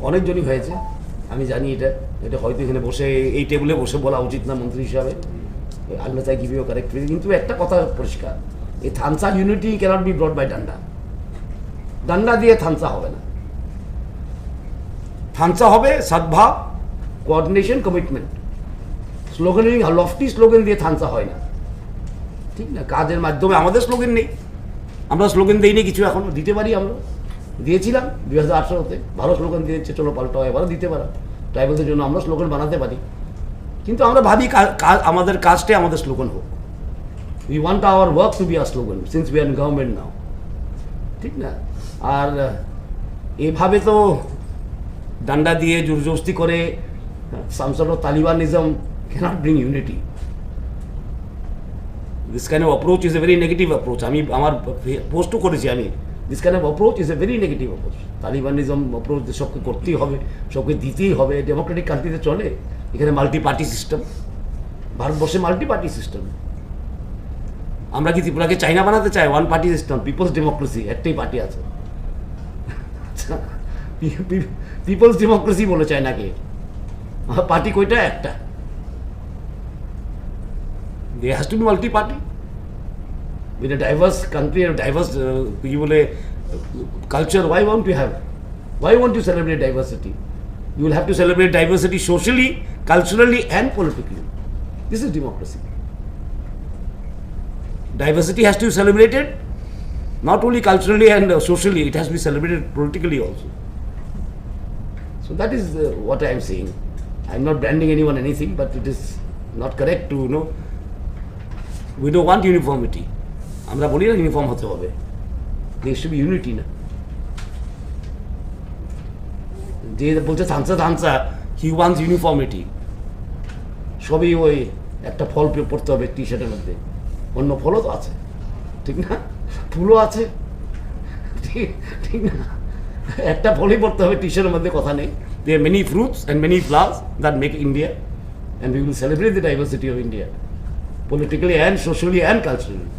অনেকজনই হয়েছে, আমি জানি এটা হয়তো এখানে বসে এই টেবিলে বসে বলা উচিত না মন্ত্রী হিসাবে, unless I give you correct, কিন্তু একটা কথা পরিষ্কার, এই থানসা unity cannot be brought by ডান্ডা। ডান্ডা দিয়ে থানসা হবে না, থানসা হবে সদ্ভাব, coordination, commitment. Sloganing, lofty slogan দিয়ে থানসা হয় না, ঠিক না? কাজের মাধ্যমে আমাদের স্লোগান নেই, আমরা স্লোগান দিইনি কিছু, এখনো দিতে পারি, আমরা দিয়েছিলাম 2018-তে, ভালো স্লোগান দিয়েছে, চলো পাল্টাও, এবারও দিতে পারা, ট্রাইবালদের জন্য আমরা স্লোগান বানাতে পারি, কিন্তু আমরা ভাবি আমাদের কাজটাই আমাদের স্লোগান হোক। We want our work to be a slogan since we are in government now, ঠিক না? আর এভাবে তো ডান্ডা দিয়ে জোরজবস্তি করে some sort of Talibanism cannot bring unity. This kind of approach is a very negative approach. আমি আমার পোস্টও করেছি আমি, this kind of approach is a very negative approach. Talibanism approach সবকে করতেই হবে, সবকে দিতেই হবে, ডেমোক্রেটিক কান্ট্রিতে চলে? এখানে মাল্টি পার্টি সিস্টেম, ভারতবর্ষে মাল্টি পার্টি সিস্টেম। আমরা কি ত্রিপুরাকে চাইনা বানাতে চাই? One party system, people's democracy, একটাই পার্টি আছে। পিপলস ডেমোক্রেসি বলে চায়নাকে, পার্টি কয়টা? একটা। There has to be multi-party. With a diverse country and diverse culture, why won't you have? Why won't you celebrate diversity? You will have to celebrate diversity socially, culturally and politically. This is democracy. Diversity has to be celebrated not only culturally and socially, it has to be celebrated politically also. So that is what I am saying. I am not branding anyone anything, but it is not correct to we don't want uniformity. আমরা বলি না uniform হতে হবে, there should be unity না। যে বলছে থানসা he wants uniformity, সবই ওই একটা ফল পড়তে হবে টি শার্টের মধ্যে, অন্য ফলও তো আছে, ঠিক না? ফুলও আছে, ঠিক না? একটা ফলই পড়তে হবে টি শার্টের মধ্যে, কথা নেই। There are many fruits and many flowers that make India, and we will celebrate the diversity of India, politically and socially and culturally.